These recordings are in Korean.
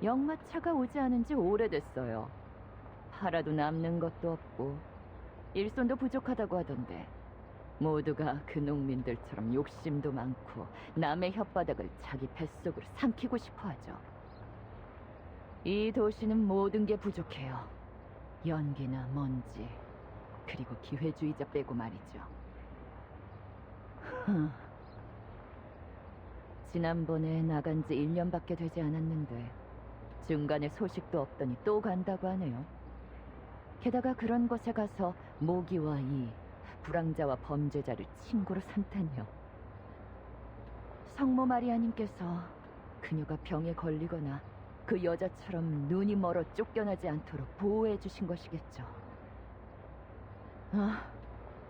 역마차가 오지 않은 지 오래됐어요. 팔아도 남는 것도 없고 일손도 부족하다고 하던데 모두가 그 농민들처럼 욕심도 많고 남의 혓바닥을 자기 뱃속으로 삼키고 싶어 하죠. 이 도시는 모든 게 부족해요. 연기나 먼지, 그리고 기회주의자 빼고 말이죠. 지난번에 나간 지 1년밖에 되지 않았는데 중간에 소식도 없더니 또 간다고 하네요. 게다가 그런 곳에 가서 모기와 이 불황자와 범죄자를 친구로 삼다니요. 성모 마리아님께서 그녀가 병에 걸리거나 그 여자처럼 눈이 멀어 쫓겨나지 않도록 보호해 주신 것이겠죠.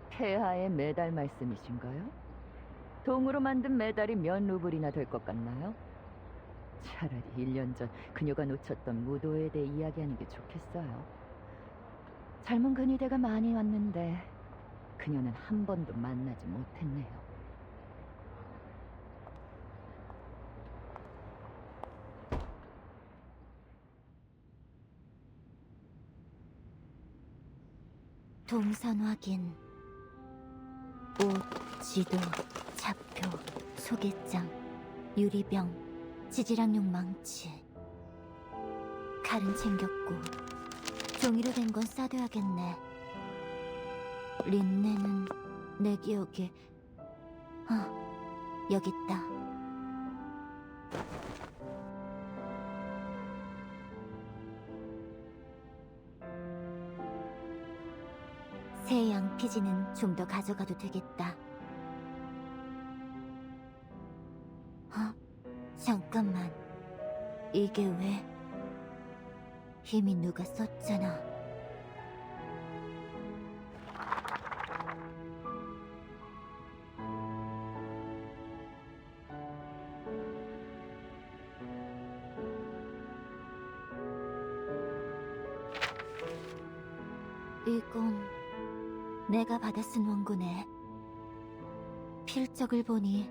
폐하의 메달 말씀이신가요? 동으로 만든 메달이 몇 루블이나 될 것 같나요? 차라리 1년 전 그녀가 놓쳤던 무도에 대해 이야기하는 게 좋겠어요. 젊은 근위대가 많이 왔는데 그녀는 한 번도 만나지 못했네요. 동선 확인. 옷, 지도, 차표, 소개장, 유리병, 지질학용 망치. 칼은 챙겼고 종이로 된 건 싸둬야겠네. 린넨은 내 기억에... 여기 있다. 새 양피지는 좀 더 가져가도 되겠다. 잠깐만. 이게 왜? 이미 누가 썼잖아. 이건 내가 받아 쓴 원고네. 필적을 보니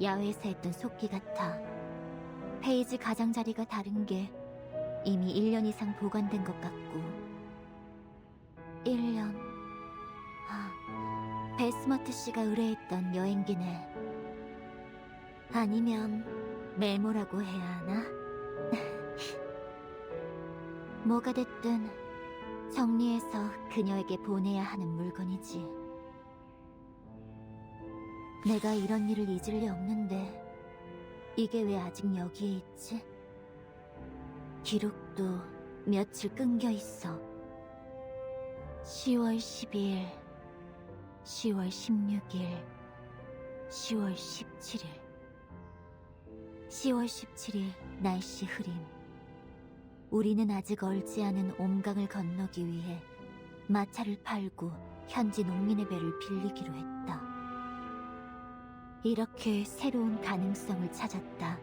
야외에서 했던 속기 같아. 페이지 가장자리가 다른 게 이미 1년 이상 보관된 것 같고. 1년... 베스머트 씨가 의뢰했던 여행기네. 아니면 메모라고 해야 하나? 뭐가 됐든 정리해서 그녀에게 보내야 하는 물건이지. 내가 이런 일을 잊을 리 없는데 이게 왜 아직 여기에 있지? 기록도 며칠 끊겨 있어. 10월 12일, 10월 16일, 10월 17일. 10월 17일 날씨 흐림. 우리는 아직 얼지 않은 옴강을 건너기 위해 마차를 팔고 현지 농민의 배를 빌리기로 했다. 이렇게 새로운 가능성을 찾았다.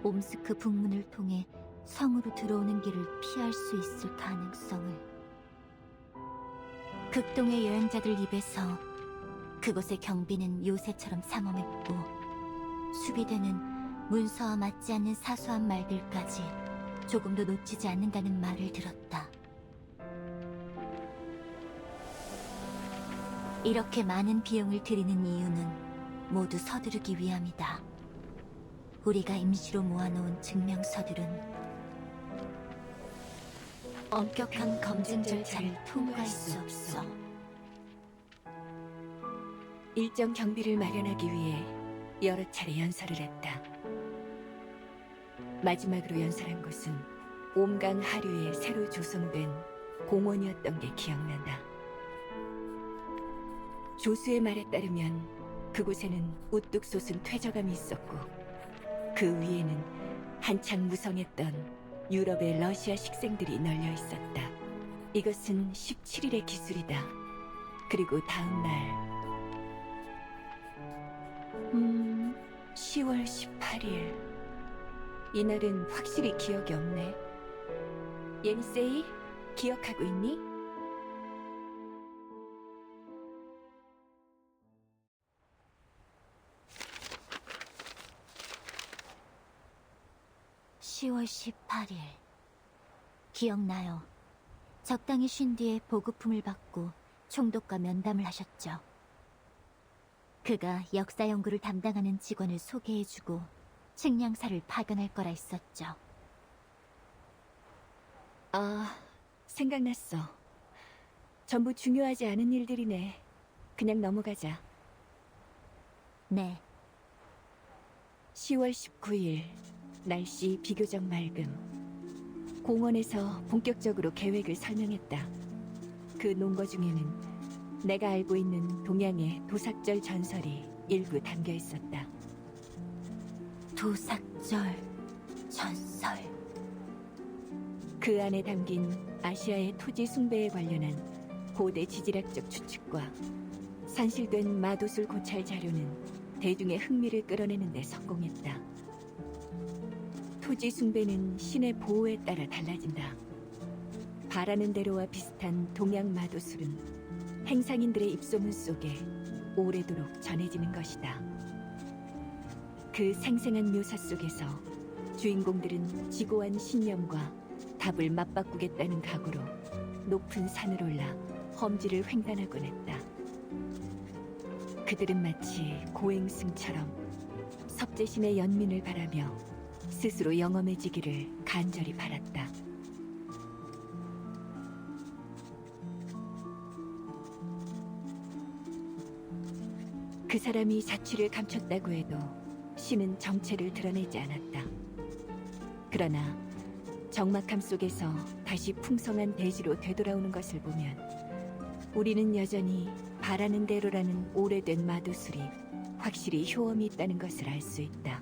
옴스크 북문을 통해 성으로 들어오는 길을 피할 수 있을 가능성을. 극동의 여행자들 입에서 그곳의 경비는 요새처럼 삼엄했고 수비대는 문서와 맞지 않는 사소한 말들까지 조금도 놓치지 않는다는 말을 들었다. 이렇게 많은 비용을 들이는 이유는 모두 서두르기 위함이다. 우리가 임시로 모아놓은 증명서들은 엄격한 검증 절차를 통과할 수 없어. 일정 경비를 마련하기 위해 여러 차례 연설을 했다. 마지막으로 연설한 곳은 옴강 하류에 새로 조성된 공원이었던 게 기억난다. 조수의 말에 따르면 그곳에는 우뚝 솟은 퇴저감이 있었고 그 위에는 한창 무성했던 유럽의 러시아 식생들이 널려 있었다. 이것은 17일의 기술이다. 그리고 다음 날 10월 18일. 이날은 확실히 기억이 없네. 예니세이, 기억하고 있니? 10월 18일. 기억나요. 적당히 쉰 뒤에 보급품을 받고 총독과 면담을 하셨죠. 그가 역사 연구를 담당하는 직원을 소개해주고 측량사를 파견할 거라 했었죠. 아, 생각났어. 전부 중요하지 않은 일들이네. 그냥 넘어가자. 네, 10월 19일, 날씨 비교적 맑음. 공원에서 본격적으로 계획을 설명했다. 그 논거 중에는 내가 알고 있는 동양의 도삭절 전설이 일부 담겨 있었다. 도삭절 전설. 그 안에 담긴 아시아의 토지 숭배에 관련한 고대 지질학적 추측과 산실된 마도술 고찰 자료는 대중의 흥미를 끌어내는 데 성공했다. 토지 숭배는 신의 보호에 따라 달라진다. 바라는 대로와 비슷한 동양 마도술은 행상인들의 입소문 속에 오래도록 전해지는 것이다. 그 생생한 묘사 속에서 주인공들은 지고한 신념과 답을 맞바꾸겠다는 각오로 높은 산을 올라 험지를 횡단하곤 했다. 그들은 마치 고행승처럼 섭제신의 연민을 바라며 스스로 영험해지기를 간절히 바랐다. 그 사람이 자취를 감췄다고 해도 신은 정체를 드러내지 않았다. 그러나 적막함 속에서 다시 풍성한 대지로 되돌아오는 것을 보면 우리는 여전히 바라는 대로라는 오래된 마도술이 확실히 효험이 있다는 것을 알 수 있다.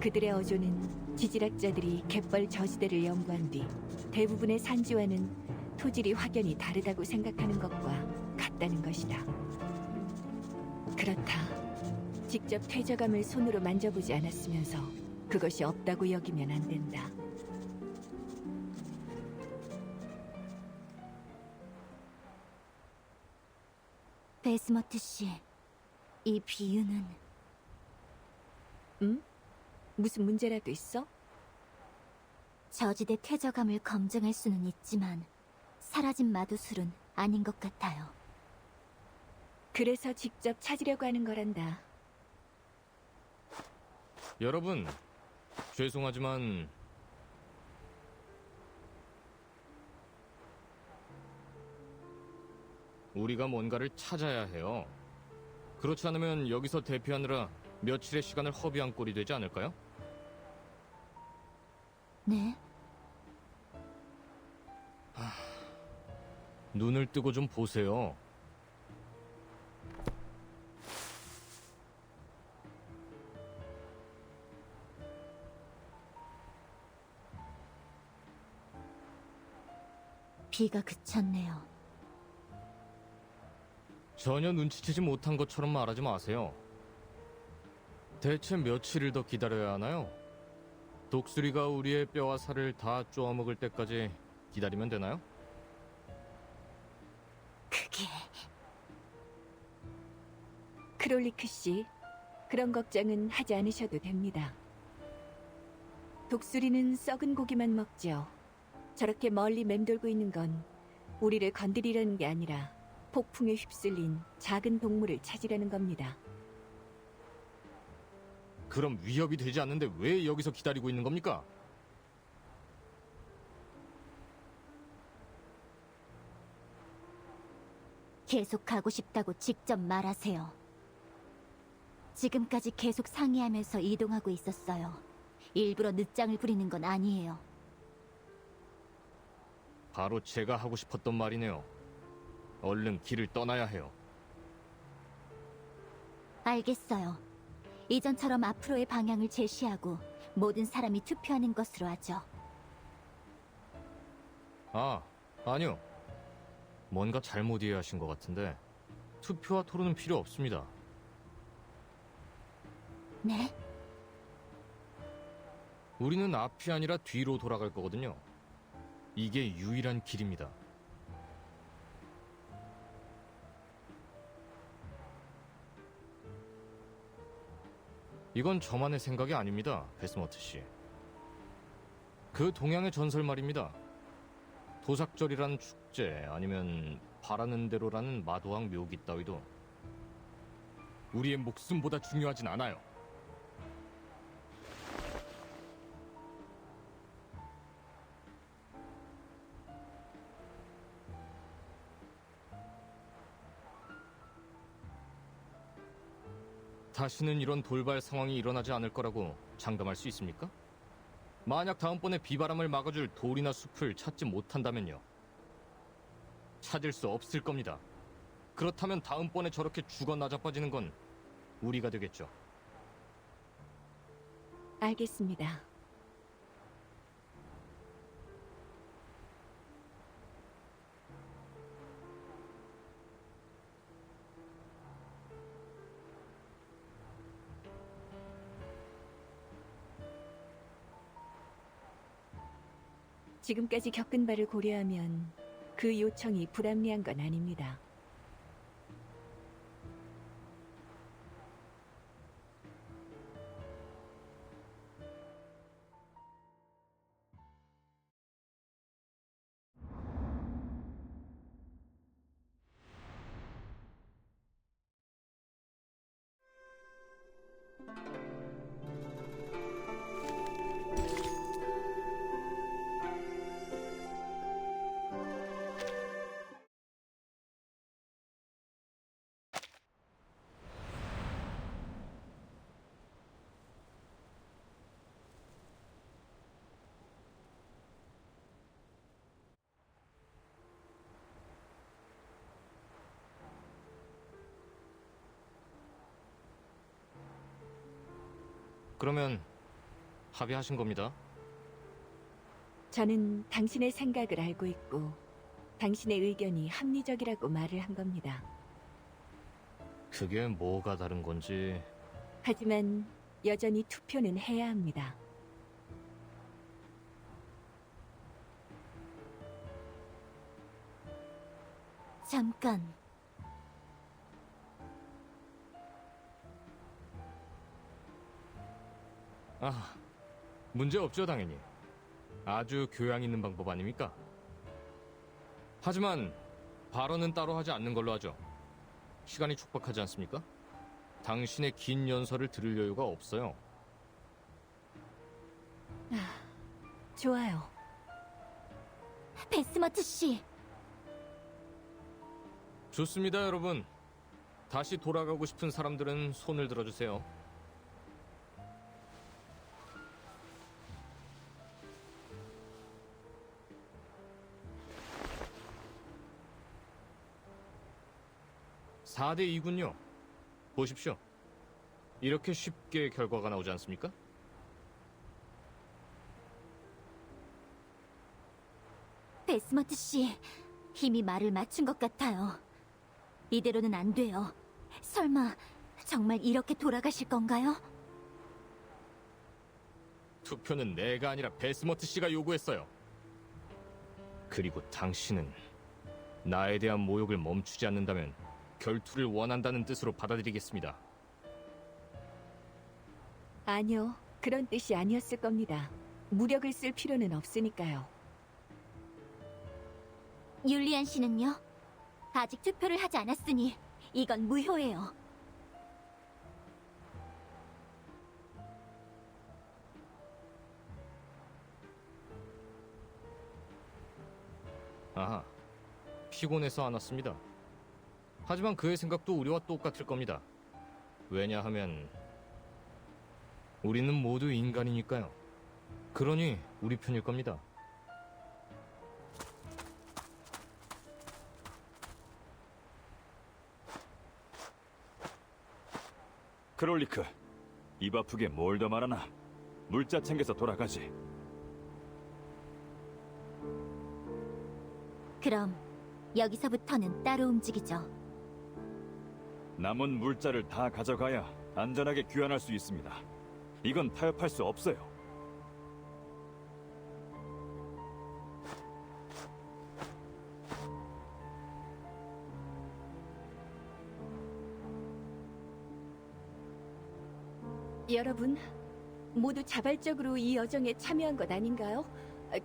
그들의 어조는 지질학자들이 갯벌 저지대를 연구한 뒤 대부분의 산지와는 토질이 확연히 다르다고 생각하는 것과 같다는 것이다. 그렇다. 직접 퇴적함을 손으로 만져보지 않았으면서 그것이 없다고 여기면 안 된다. 베스머트 씨, 이 비유는 응? 무슨 문제라도 있어? 저지대 퇴적함을 검증할 수는 있지만 사라진 마도술은 아닌 것 같아요. 그래서 직접 찾으려고 하는 거란다. 여러분, 죄송하지만 우리가 뭔가를 찾아야 해요. 그렇지 않으면 여기서 대피하느라 며칠의 시간을 허비한 꼴이 되지 않을까요? 네, 눈을 뜨고 좀 보세요. 비가 그쳤네요. 전혀 눈치채지 못한 것처럼 말하지 마세요. 대체 며칠을 더 기다려야 하나요? 독수리가 우리의 뼈와 살을 다 쪼아먹을 때까지 기다리면 되나요? 그게 크롤리크 씨, 그런 걱정은 하지 않으셔도 됩니다. 독수리는 썩은 고기만 먹죠. 저렇게 멀리 맴돌고 있는 건 우리를 건드리려는 게 아니라 폭풍에 휩쓸린 작은 동물을 찾으려는 겁니다. 그럼 위협이 되지 않는데 왜 여기서 기다리고 있는 겁니까? 계속 가고 싶다고 직접 말하세요. 지금까지 계속 상의하면서 이동하고 있었어요. 일부러 늦장을 부리는 건 아니에요. 바로 제가 하고 싶었던 말이네요. 얼른 길을 떠나야 해요. 알겠어요. 이전처럼 앞으로의 방향을 제시하고 모든 사람이 투표하는 것으로 하죠. 아, 아니요. 뭔가 잘못 이해하신 것 같은데 투표와 토론은 필요 없습니다. 네? 우리는 앞이 아니라 뒤로 돌아갈 거거든요. 이게 유일한 길입니다. 이건 저만의 생각이 아닙니다, 베스머트 씨. 그 동양의 전설 말입니다. 도삭절이라는 축제 아니면 바라는 대로라는 마도왕 묘기 따위도 우리의 목숨보다 중요하진 않아요. 다시는 이런 돌발 상황이 일어나지 않을 거라고 장담할 수 있습니까? 만약 다음번에 비바람을 막아줄 돌이나 숲을 찾지 못한다면요. 찾을 수 없을 겁니다. 그렇다면 다음번에 저렇게 죽어 나자빠지는 건 우리가 되겠죠. 알겠습니다. 지금까지 겪은 바를 고려하면 그 요청이 불합리한 건 아닙니다. 그러면 합의하신 겁니다. 저는 당신의 생각을 알고 있고 당신의 의견이 합리적이라고 말을 한 겁니다. 그게 뭐가 다른 건지... 하지만 여전히 투표는 해야 합니다. 잠깐. 문제 없죠, 당연히. 아주 교양 있는 방법 아닙니까? 하지만 발언은 따로 하지 않는 걸로 하죠. 시간이 촉박하지 않습니까? 당신의 긴 연설을 들을 여유가 없어요. 좋아요. 베스머트 씨. 좋습니다, 여러분. 다시 돌아가고 싶은 사람들은 손을 들어주세요. (4대 2군요) 보십시오. 이렇게 쉽게 결과가 나오지 않습니까? 베스머트 씨, 힘이 말을 맞춘 것 같아요. 이대로는 안 돼요. 설마 정말 이렇게 돌아가실 건가요? 투표는 내가 아니라 베스머트 씨가 요구했어요. 그리고 당신은 나에 대한 모욕을 멈추지 않는다면 결투를 원한다는 뜻으로 받아들이겠습니다. 아니요, 그런 뜻이 아니었을 겁니다. 무력을 쓸 필요는 없으니까요. 율리안 씨는요? 아직 투표를 하지 않았으니 이건 무효예요. 아하, 피곤해서 안 왔습니다. 하지만 그의 생각도 우리와 똑같을 겁니다. 왜냐하면 우리는 모두 인간이니까요. 그러니 우리 편일 겁니다. 크롤리크, 입 아프게 뭘 더 말하나? 물자 챙겨서 돌아가지. 그럼 여기서부터는 따로 움직이죠. 남은 물자를 다 가져가야 안전하게 귀환할 수 있습니다. 이건 타협할 수 없어요. 여러분, 모두 자발적으로 이 여정에 참여한 것 아닌가요?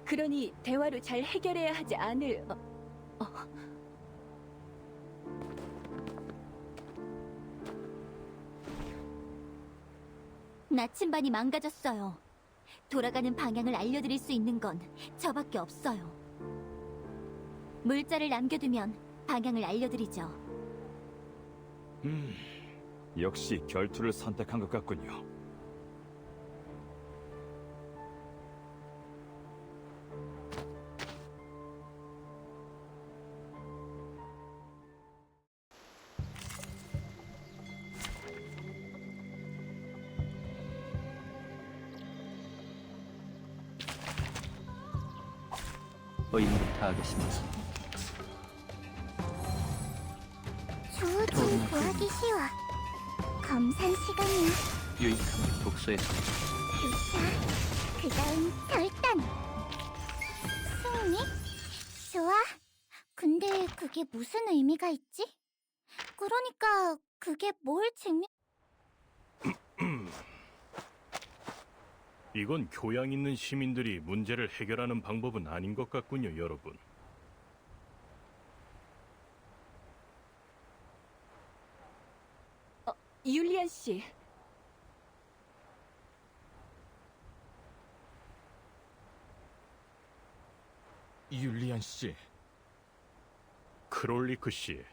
그러니 대화로 잘 해결해야 하지 않을... 나침반이 망가졌어요. 돌아가는 방향을 알려드릴 수 있는 건 저밖에 없어요. 물자를 남겨두면 방향을 알려드리죠. 역시 결투를 선택한 것 같군요. 의무를 다하겠습니다. 주우진 구하기 쉬워. 검산 시간이야. 유익한 독서에서 교차. 그 다음 결단. 승리? 좋아. 근데 그게 무슨 의미가 있지? 그러니까 그게 뭘 증명... 이건 교양 있는 시민들이 문제를 해결하는 방법은 아닌 것 같군요, 여러분. 율리안 씨, 율리안 씨, 크롤리크 씨,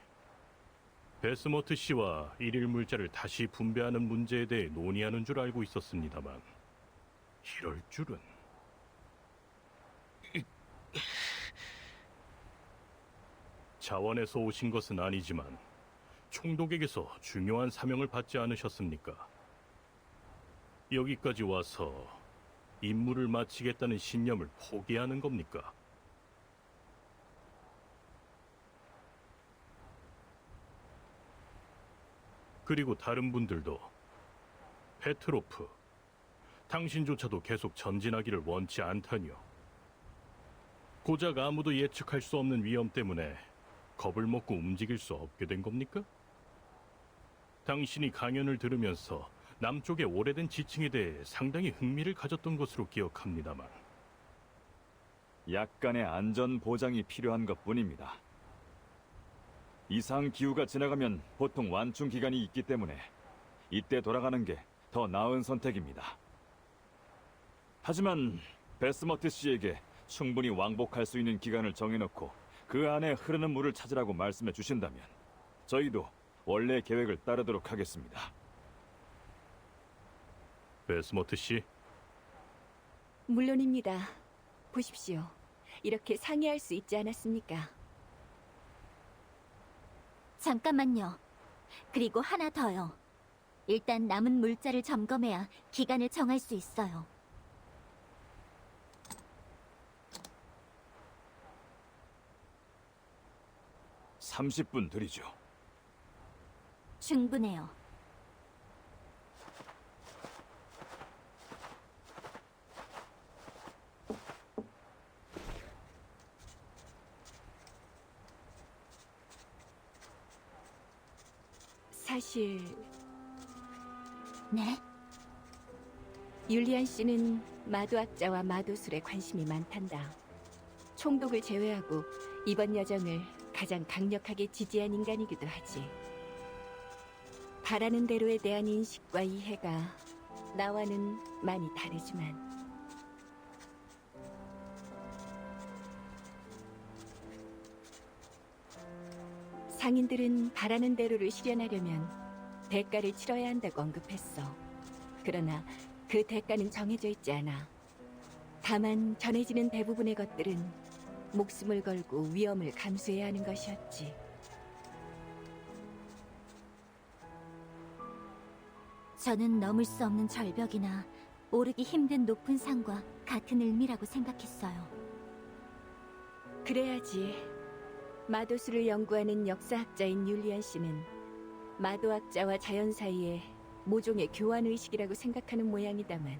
베스모트 씨와 일일 물자를 다시 분배하는 문제에 대해 논의하는 줄 알고 있었습니다만 이럴 줄은. 자원에서 오신 것은 아니지만 총독에게서 중요한 사명을 받지 않으셨습니까? 여기까지 와서 임무를 마치겠다는 신념을 포기하는 겁니까? 그리고 다른 분들도, 페트로프, 당신조차도 계속 전진하기를 원치 않다니요. 고작 아무도 예측할 수 없는 위험 때문에 겁을 먹고 움직일 수 없게 된 겁니까? 당신이 강연을 들으면서 남쪽의 오래된 지층에 대해 상당히 흥미를 가졌던 것으로 기억합니다만. 약간의 안전 보장이 필요한 것뿐입니다. 이상 기후가 지나가면 보통 완충 기간이 있기 때문에 이때 돌아가는 게 더 나은 선택입니다. 하지만 베스머트 씨에게 충분히 왕복할 수 있는 기간을 정해놓고 그 안에 흐르는 물을 찾으라고 말씀해 주신다면 저희도 원래 계획을 따르도록 하겠습니다. 베스모트 씨, 물론입니다. 보십시오. 이렇게 상의할 수 있지 않았습니까? 잠깐만요. 그리고 하나 더요. 일단 남은 물자를 점검해야 기간을 정할 수 있어요. 30분 드리죠. 충분해요. 사실 네? 율리안 씨는 마도학자와 마도술에 관심이 많단다. 총독을 제외하고 이번 여정을 가장 강력하게 지지한 인간이기도 하지. 바라는 대로에 대한 인식과 이해가 나와는 많이 다르지만 상인들은 바라는 대로를 실현하려면 대가를 치러야 한다고 언급했어. 그러나 그 대가는 정해져 있지 않아. 다만 전해지는 대부분의 것들은 목숨을 걸고 위험을 감수해야 하는 것이었지. 저는 넘을 수 없는 절벽이나 오르기 힘든 높은 산과 같은 의미라고 생각했어요. 그래야지. 마도수를 연구하는 역사학자인 율리안 씨는 마도학자와 자연 사이의 모종의 교환의식이라고 생각하는 모양이다만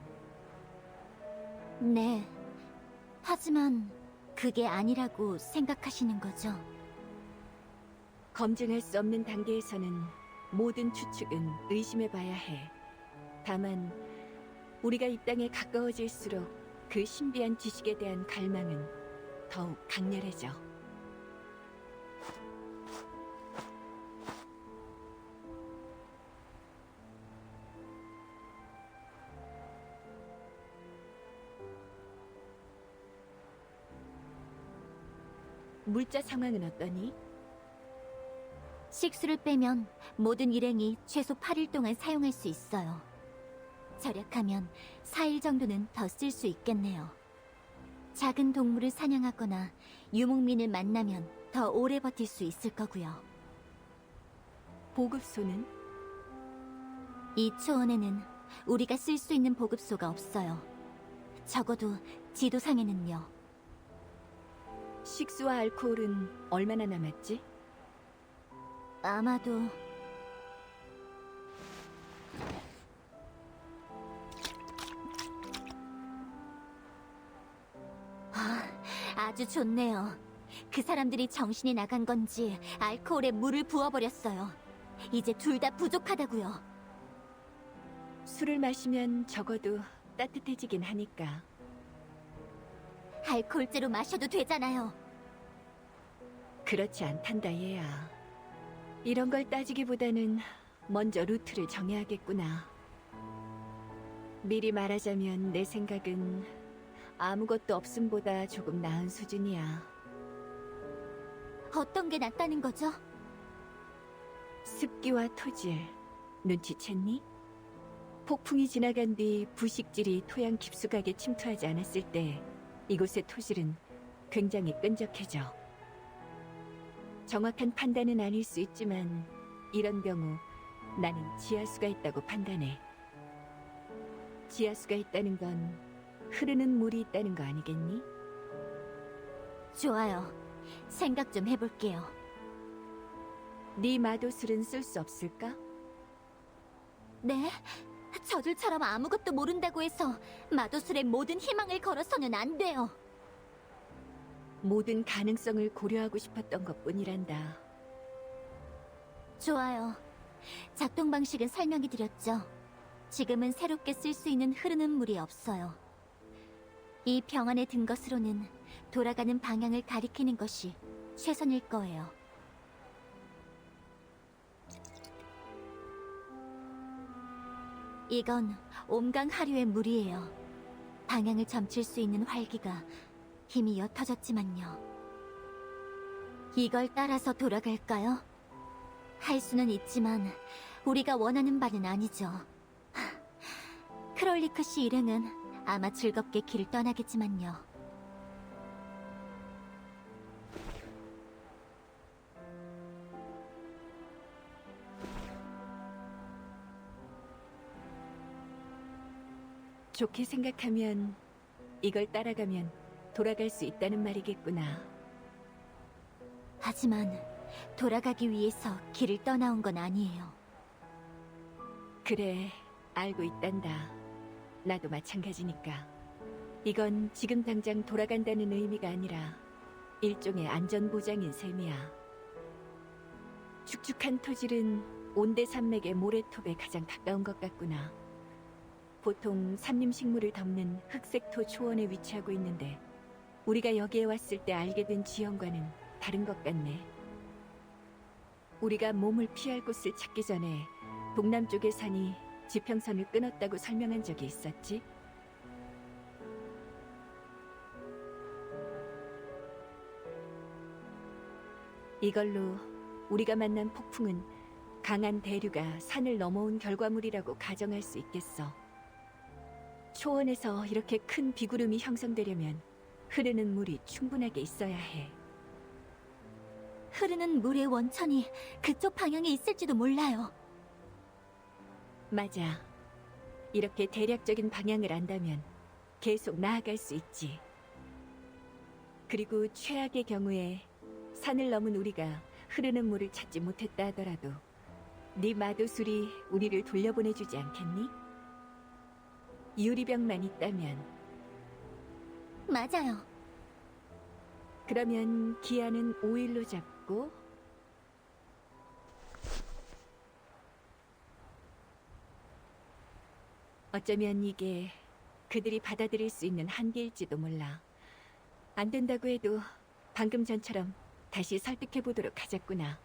네. 하지만 그게 아니라고 생각하시는 거죠? 검증할 수 없는 단계에서는 모든 추측은 의심해봐야 해. 다만 우리가 이 땅에 가까워질수록 그 신비한 지식에 대한 갈망은 더욱 강렬해져. 물자 상황은 어떠니? 식수를 빼면 모든 일행이 최소 8일 동안 사용할 수 있어요. 절약하면 4일 정도는 더 쓸 수 있겠네요. 작은 동물을 사냥하거나 유목민을 만나면 더 오래 버틸 수 있을 거고요. 보급소는? 이 초원에는 우리가 쓸 수 있는 보급소가 없어요. 적어도 지도상에는요. 식수와 알코올은 얼마나 남았지? 아마도 아주 좋네요. 그 사람들이 정신이 나간 건지 알코올에 물을 부어버렸어요. 이제 둘 다 부족하다고요. 술을 마시면 적어도 따뜻해지긴 하니까. 알코올제로 마셔도 되잖아요. 그렇지 않단다 얘야. 이런 걸 따지기보다는 먼저 루트를 정해야겠구나. 미리 말하자면 내 생각은 아무것도 없음보다 조금 나은 수준이야. 어떤 게 낫다는 거죠? 습기와 토질, 눈치챘니? 폭풍이 지나간 뒤 부식질이 토양 깊숙하게 침투하지 않았을 때 이곳의 토질은 굉장히 끈적해져. 정확한 판단은 아닐 수 있지만 이런 경우 나는 지하수가 있다고 판단해. 지하수가 있다는 건 흐르는 물이 있다는 거 아니겠니? 좋아요. 생각 좀 해볼게요. 네 마도술은 쓸 수 없을까? 네? 저들처럼 아무것도 모른다고 해서 마도술에 모든 희망을 걸어서는 안 돼요. 모든 가능성을 고려하고 싶었던 것뿐이란다. 좋아요. 작동 방식은 설명해 드렸죠. 지금은 새롭게 쓸 수 있는 흐르는 물이 없어요. 이 병안에 든 것으로는 돌아가는 방향을 가리키는 것이 최선일 거예요. 이건 옴강 하류의 물이에요. 방향을 점칠 수 있는 활기가 힘이 옅어졌지만요. 이걸 따라서 돌아갈까요? 할 수는 있지만 우리가 원하는 바는 아니죠. 크롤리크 씨 일행은 아마 즐겁게 길을 떠나겠지만요. 좋게 생각하면 이걸 따라가면 돌아갈 수 있다는 말이겠구나. 하지만 돌아가기 위해서 길을 떠나온 건 아니에요. 그래, 알고 있단다. 나도 마찬가지니까. 이건 지금 당장 돌아간다는 의미가 아니라 일종의 안전보장인 셈이야. 축축한 토질은 온대 산맥의 모래톱에 가장 가까운 것 같구나. 보통 산림식물을 덮는 흑색토 초원에 위치하고 있는데 우리가 여기에 왔을 때 알게 된 지형과는 다른 것 같네. 우리가 몸을 피할 곳을 찾기 전에 동남쪽의 산이 지평선을 끊었다고 설명한 적이 있었지? 이걸로 우리가 만난 폭풍은 강한 대류가 산을 넘어온 결과물이라고 가정할 수 있겠어. 초원에서 이렇게 큰 비구름이 형성되려면 흐르는 물이 충분하게 있어야 해. 흐르는 물의 원천이 그쪽 방향에 있을지도 몰라요. 맞아. 이렇게 대략적인 방향을 안다면 계속 나아갈 수 있지. 그리고 최악의 경우에 산을 넘은 우리가 흐르는 물을 찾지 못했다 하더라도 네 마도술이 우리를 돌려보내주지 않겠니? 유리병만 있다면. 맞아요. 그러면 기한은 5일로 잡고 어쩌면 이게 그들이 받아들일 수 있는 한계일지도 몰라. 안 된다고 해도 방금 전처럼 다시 설득해 보도록 하자꾸나.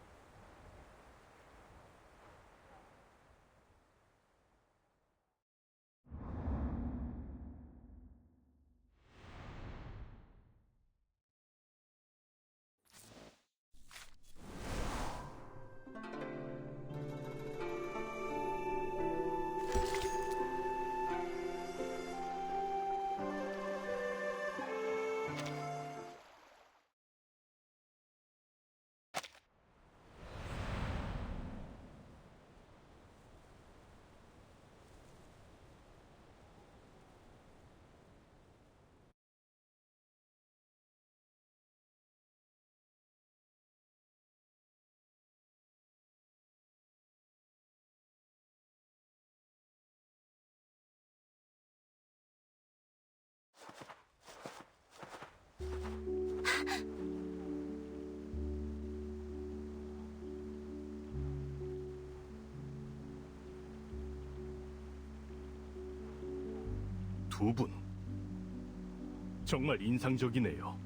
두 분 정말 인상적이네요.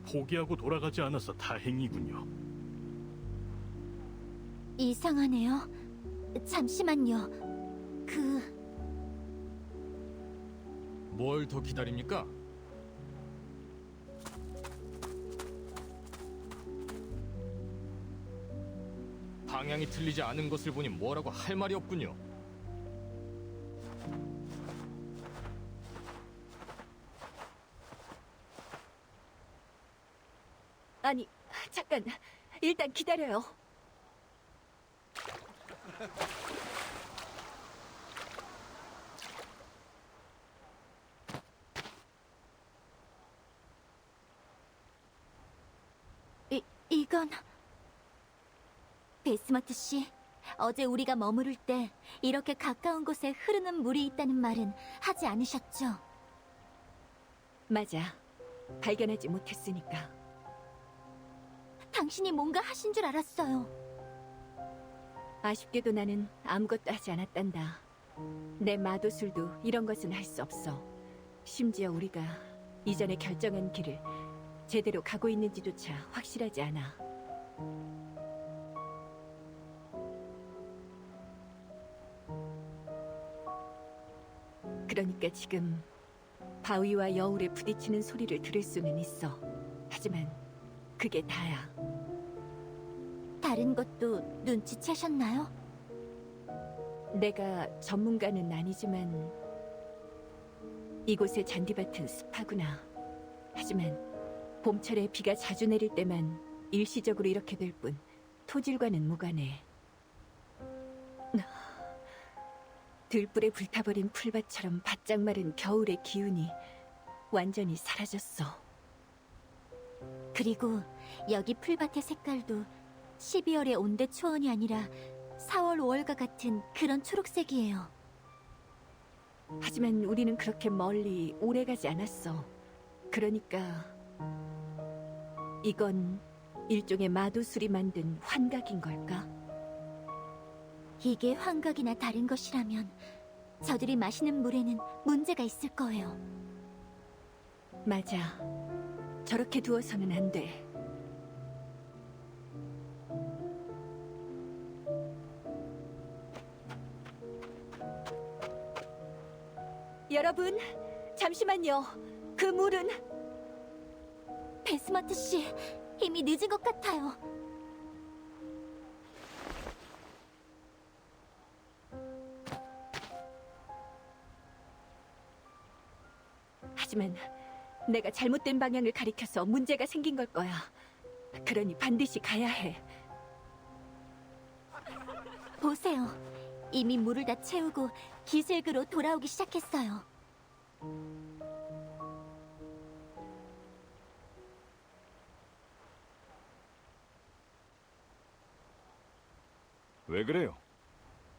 포기하고 돌아가지 않아서 다행이군요. 이상하네요. 잠시만요. 뭘 더 기다립니까? 방향이 틀리지 않은 것을 보니 뭐라고 할 말이 없군요. 아니, 잠깐. 일단 기다려요. 이건... 베스머트 씨, 어제 우리가 머무를 때 이렇게 가까운 곳에 흐르는 물이 있다는 말은 하지 않으셨죠? 맞아. 발견하지 못했으니까. 당신이 뭔가 하신 줄 알았어요. 아쉽게도 나는 아무것도 하지 않았단다. 내 마도술도 이런 것은 할 수 없어. 심지어 우리가 이전에 결정한 길을 제대로 가고 있는지조차 확실하지 않아. 그러니까 지금 바위와 여울에 부딪히는 소리를 들을 수는 있어. 하지만 그게 다야. 다른 것도 눈치채셨나요? 내가 전문가는 아니지만 이곳의 잔디밭은 습하구나. 하지만 봄철에 비가 자주 내릴 때만 일시적으로 이렇게 될 뿐 토질과는 무관해. 들불에 불타버린 풀밭처럼 바짝 마른 겨울의 기운이 완전히 사라졌어. 그리고 여기 풀밭의 색깔도 12월의 온대 초원이 아니라 4월 5월과 같은 그런 초록색이에요. 하지만 우리는 그렇게 멀리 오래 가지 않았어. 그러니까 이건 일종의 마도술이 만든 환각인 걸까? 이게 환각이나 다른 것이라면 저들이 마시는 물에는 문제가 있을 거예요. 맞아. 저렇게 두어서는 안 돼. 여러분, 잠시만요. 그 물은... 베스머트 씨, 이미 늦은 것 같아요. 하지만 내가 잘못된 방향을 가리켜서 문제가 생긴 걸 거야. 그러니 반드시 가야 해. 보세요. 이미 물을 다 채우고 기슭으로 돌아오기 시작했어요. 왜 그래요?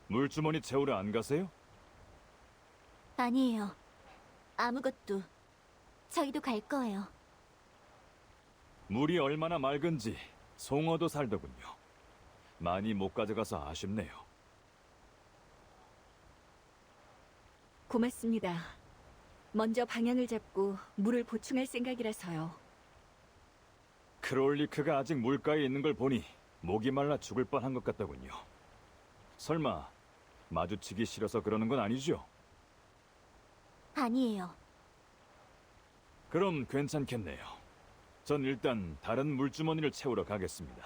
물주머니 채우러 안 가세요? 아니에요. 아무것도. 저희도 갈 거예요. 물이 얼마나 맑은지 송어도 살더군요. 많이 못 가져가서 아쉽네요. 고맙습니다. 먼저 방향을 잡고 물을 보충할 생각이라서요. 크롤리크가 아직 물가에 있는 걸 보니 목이 말라 죽을 뻔한 것 같더군요. 설마 마주치기 싫어서 그러는 건 아니죠? 아니에요. 그럼 괜찮겠네요. 전 일단 다른 물주머니를 채우러 가겠습니다.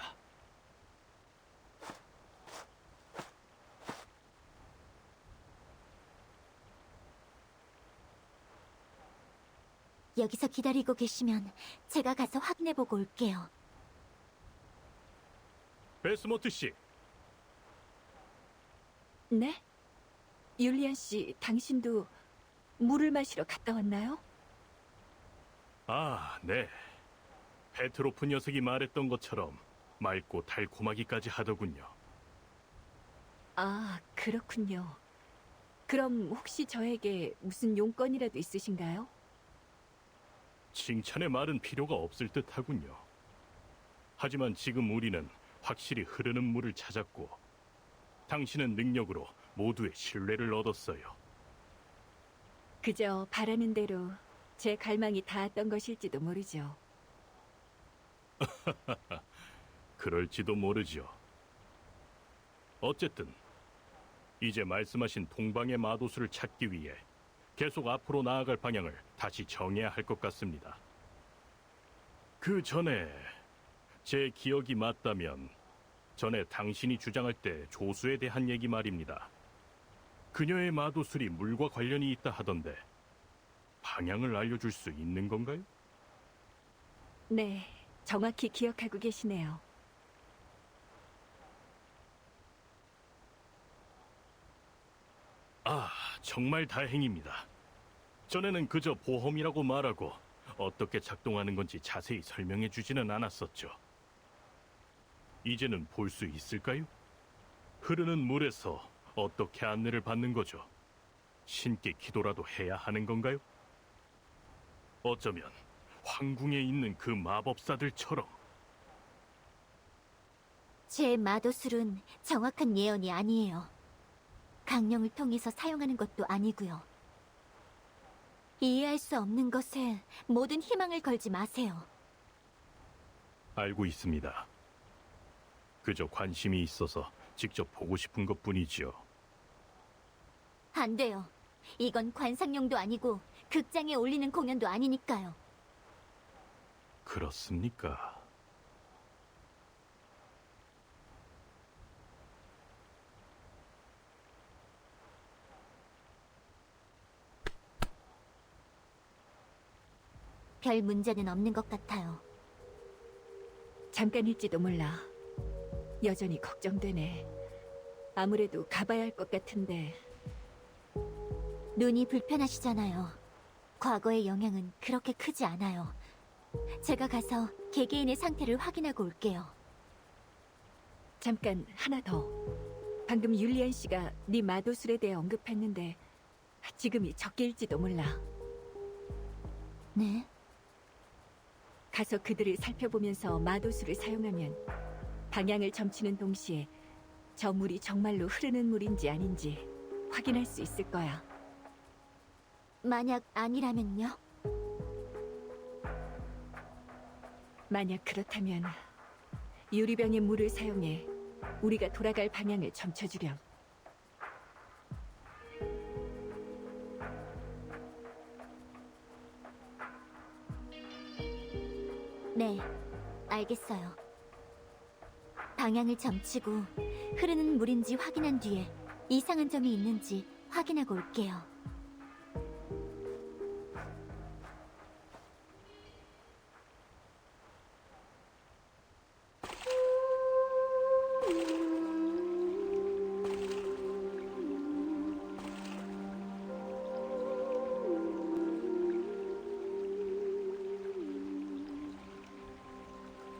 여기서 기다리고 계시면 제가 가서 확인해보고 올게요. 베스모트 씨, 네? 율리안 씨, 당신도 물을 마시러 갔다 왔나요? 아, 네. 페트로프 녀석이 말했던 것처럼 맑고 달콤하기까지 하더군요. 아, 그렇군요. 그럼 혹시 저에게 무슨 용건이라도 있으신가요? 칭찬의 말은 필요가 없을 듯하군요. 하지만 지금 우리는 확실히 흐르는 물을 찾았고 당신은 능력으로 모두의 신뢰를 얻었어요. 그저 바라는 대로 제 갈망이 닿았던 것일지도 모르죠. 그럴지도 모르죠. 어쨌든 이제 말씀하신 동방의 마도수를 찾기 위해 계속 앞으로 나아갈 방향을 다시 정해야 할 것 같습니다. 그 전에 제 기억이 맞다면 전에 당신이 주장할 때 조수에 대한 얘기 말입니다. 그녀의 마도술이 물과 관련이 있다 하던데 방향을 알려줄 수 있는 건가요? 네, 정확히 기억하고 계시네요. 아, 정말 다행입니다. 전에는 그저 보험이라고 말하고 어떻게 작동하는 건지 자세히 설명해 주지는 않았었죠. 이제는 볼 수 있을까요? 흐르는 물에서 어떻게 안내를 받는 거죠? 신께 기도라도 해야 하는 건가요? 어쩌면 황궁에 있는 그 마법사들처럼. 제 마도술은 정확한 예언이 아니에요. 강령을 통해서 사용하는 것도 아니고요. 이해할 수 없는 것에 모든 희망을 걸지 마세요. 알고 있습니다. 그저 관심이 있어서 직접 보고 싶은 것뿐이지요. 안 돼요. 이건 관상용도 아니고 극장에 올리는 공연도 아니니까요. 그렇습니까? 별 문제는 없는 것 같아요. 잠깐일지도 몰라. 여전히 걱정되네. 아무래도 가봐야 할 것 같은데. 눈이 불편하시잖아요. 과거의 영향은 그렇게 크지 않아요. 제가 가서 개개인의 상태를 확인하고 올게요. 잠깐 하나 더. 방금 율리안 씨가 네 마도술에 대해 언급했는데 지금이 적기일지도 몰라. 네? 가서 그들을 살펴보면서 마도술을 사용하면 방향을 점치는 동시에 저 물이 정말로 흐르는 물인지 아닌지 확인할 수 있을 거야. 만약 아니라면요? 만약 그렇다면 유리병의 물을 사용해 우리가 돌아갈 방향을 점쳐주렴. 네, 알겠어요. 방향을 점치고 흐르는 물인지 확인한 뒤에 이상한 점이 있는지 확인하고 올게요.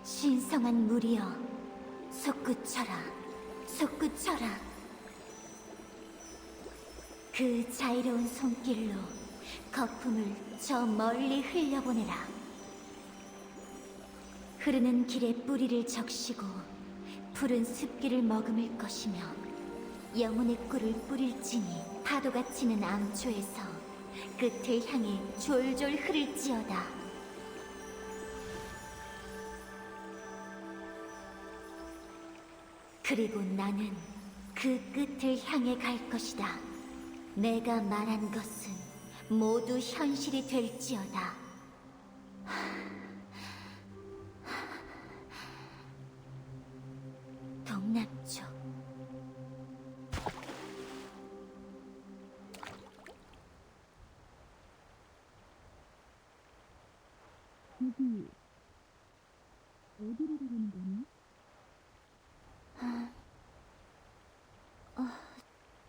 신성한 물이여, 솟구쳐라, 솟구쳐라. 그 자유로운 손길로 거품을 저 멀리 흘려보내라. 흐르는 길에 뿌리를 적시고 푸른 숲길을 머금을 것이며 영혼의 꿀을 뿌릴지니 파도가 치는 암초에서 끝을 향해 졸졸 흐를지어다. 그리고 나는 그 끝을 향해 갈 것이다. 내가 말한 것은 모두 현실이 될지어다. 동남쪽.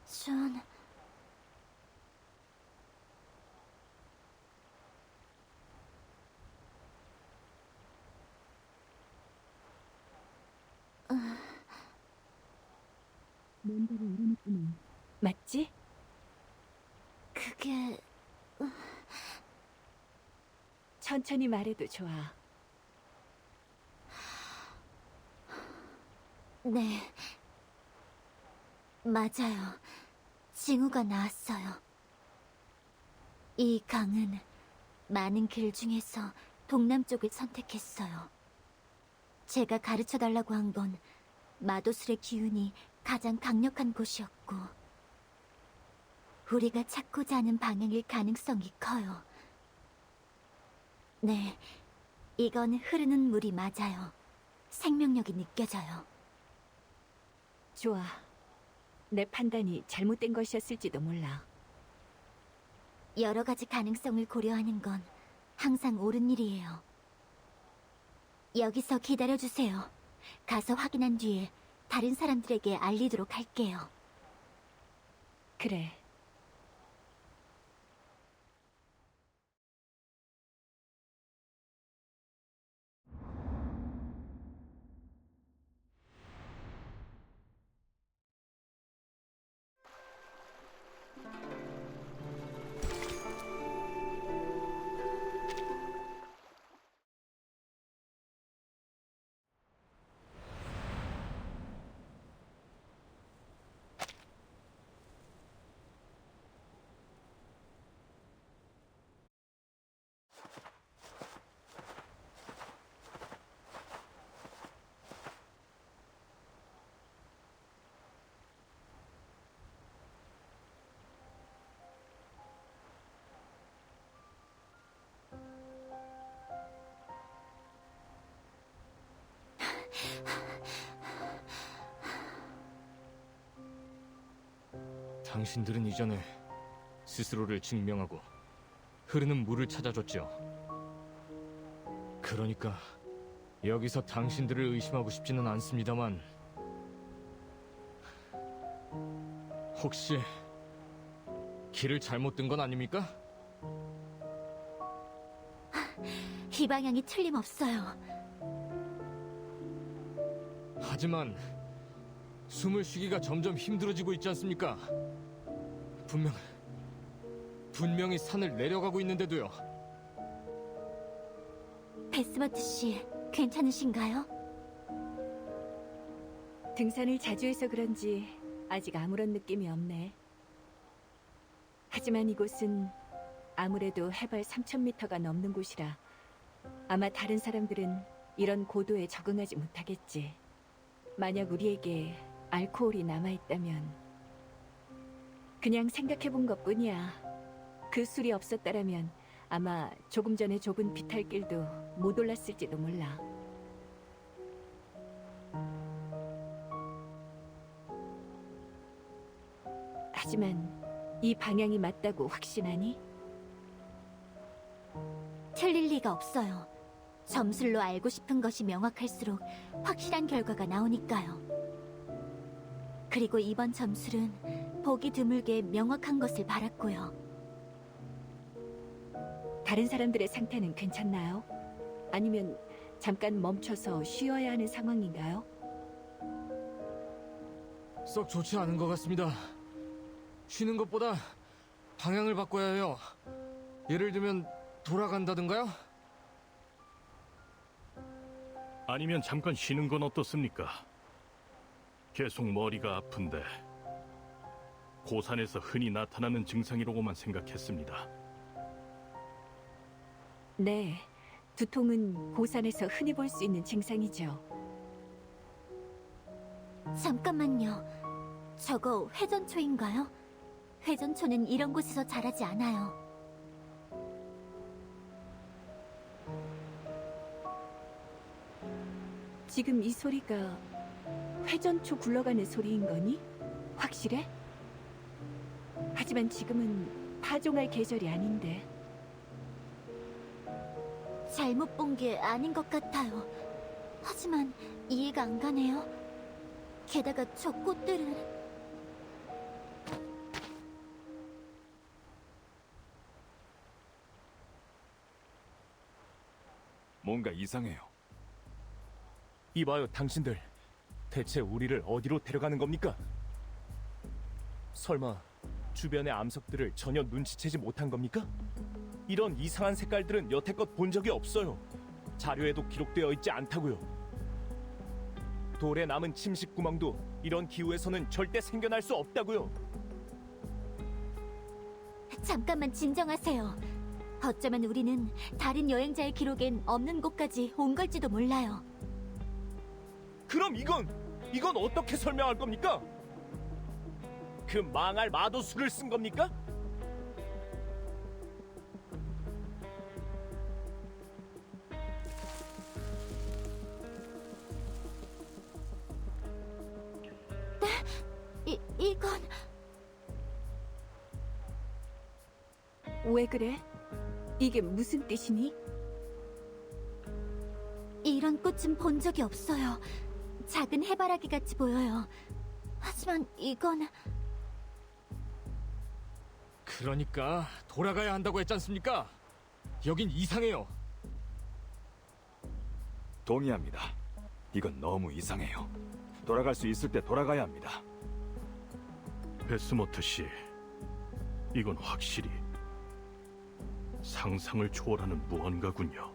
전 맞지? 그게 천천히 말해도 좋아. 네, 맞아요. 징후가 나왔어요. 이 강은 많은 길 중에서 동남쪽을 선택했어요. 제가 가르쳐달라고 한 건 마도술의 기운이 가장 강력한 곳이었고, 우리가 찾고자 하는 방향일 가능성이 커요. 네, 이건 흐르는 물이 맞아요. 생명력이 느껴져요. 좋아. 내 판단이 잘못된 것이었을지도 몰라. 여러 가지 가능성을 고려하는 건 항상 옳은 일이에요. 여기서 기다려주세요. 가서 확인한 뒤에 다른 사람들에게 알리도록 할게요. 그래. 당신들은 이전에 스스로를 증명하고 흐르는 물을 찾아줬죠. 그러니까 여기서 당신들을 의심하고 싶지는 않습니다만, 혹시 길을 잘못 든 건 아닙니까? 이 방향이 틀림없어요. 하지만 숨을 쉬기가 점점 힘들어지고 있지 않습니까? 분명히 산을 내려가고 있는데도요. 베스머트 씨, 괜찮으신가요? 등산을 자주 해서 그런지 아직 아무런 느낌이 없네. 하지만 이곳은 아무래도 해발 3,000m가 넘는 곳이라 아마 다른 사람들은 이런 고도에 적응하지 못하겠지. 만약 우리에게 알코올이 남아있다면 그냥 생각해본 것뿐이야. 그 술이 없었다라면 아마 조금 전에 좁은 비탈길도 못 올랐을지도 몰라. 하지만 이 방향이 맞다고 확신하니? 틀릴 리가 없어요. 점술로 알고 싶은 것이 명확할수록 확실한 결과가 나오니까요. 그리고 이번 점술은 보기 드물게 명확한 것을 바랐고요. 다른 사람들의 상태는 괜찮나요? 아니면 잠깐 멈춰서 쉬어야 하는 상황인가요? 썩 좋지 않은 것 같습니다. 쉬는 것보다 방향을 바꿔야 해요. 예를 들면 돌아간다든가요? 아니면 잠깐 쉬는 건 어떻습니까? 계속 머리가 아픈데 고산에서 흔히 나타나는 증상이라고만 생각했습니다. 네, 두통은 고산에서 흔히 볼 수 있는 증상이죠. 잠깐만요. 저거 회전초인가요? 회전초는 이런 곳에서 자라지 않아요. 지금 이 소리가 회전초 굴러가는 소리인 거니? 확실해? 하지만 지금은 파종할 계절이 아닌데. 잘못 본 게 아닌 것 같아요. 하지만 이해가 안 가네요. 게다가 저 꽃들은 뭔가 이상해요. 이봐요, 당신들. 대체 우리를 어디로 데려가는 겁니까? 설마 주변의 암석들을 전혀 눈치채지 못한 겁니까? 이런 이상한 색깔들은 여태껏 본 적이 없어요. 자료에도 기록되어 있지 않다고요. 돌에 남은 침식 구멍도 이런 기후에서는 절대 생겨날 수 없다고요. 잠깐만 진정하세요. 어쩌면 우리는 다른 여행자의 기록엔 없는 곳까지 온 걸지도 몰라요. 그럼 이건 어떻게 설명할 겁니까? 그 망할 마도수를 쓴 겁니까? 이건 왜 그래? 이게 무슨 뜻이니? 이런 꽃은 본 적이 없어요. 작은 해바라기 같이 보여요. 하지만 이건 그러니까 돌아가야 한다고 했지 않습니까? 여긴 이상해요. 동의합니다. 이건 너무 이상해요. 돌아갈 수 있을 때 돌아가야 합니다. 베스모트 씨, 이건 확실히 상상을 초월하는 무언가군요.